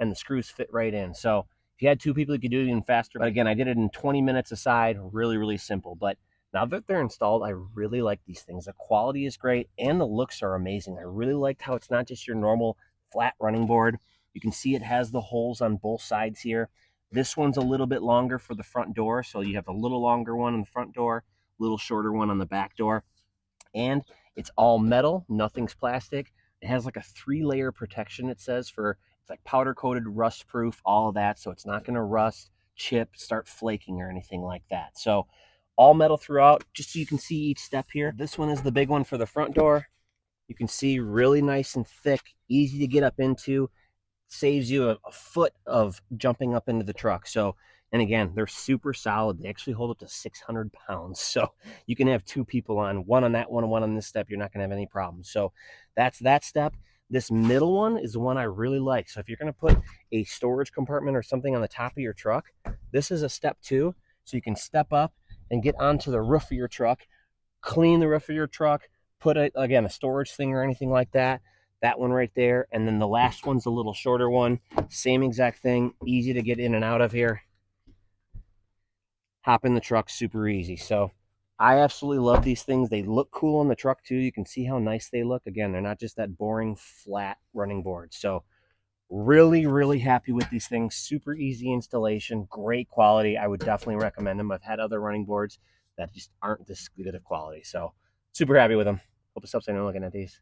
and the screws fit right in. So if you had two people, you could do it even faster. But again, I did it in 20 minutes aside. Really, really simple. But now that they're installed, I really like these things. The quality is great and the looks are amazing. I really liked how it's not just your normal flat running board. You can see it has the holes on both sides here. This one's a little bit longer for the front door, so you have a little longer one on the front door, a little shorter one on the back door. And it's all metal, nothing's plastic. It has like a 3-layer protection, it says, for it's like powder coated, rust proof, all of that. So it's not going to rust, chip, start flaking or anything like that. So all metal throughout, just so you can see each step here. This one is the big one for the front door. You can see really nice and thick, easy to get up into. Saves you a foot of jumping up into the truck. So, and again, they're super solid. They actually hold up to 600 pounds. So you can have two people on, one on that one and one on this step. You're not going to have any problems. So that's that step. This middle one is the one I really like. So if you're going to put a storage compartment or something on the top of your truck, this is a step 2. So you can step up and get onto the roof of your truck, clean the roof of your truck, put again, a storage thing or anything like that. That one right there. And then the last one's a little shorter one. Same exact thing. Easy to get in and out of here. Hop in the truck, super easy. So I absolutely love these things. They look cool on the truck too. You can see how nice they look. Again, they're not just that boring flat running board. So really, really happy with these things. Super easy installation, great quality. I would definitely recommend them. I've had other running boards that just aren't this good of quality. So super happy with them. Hope it stops anyone looking at these.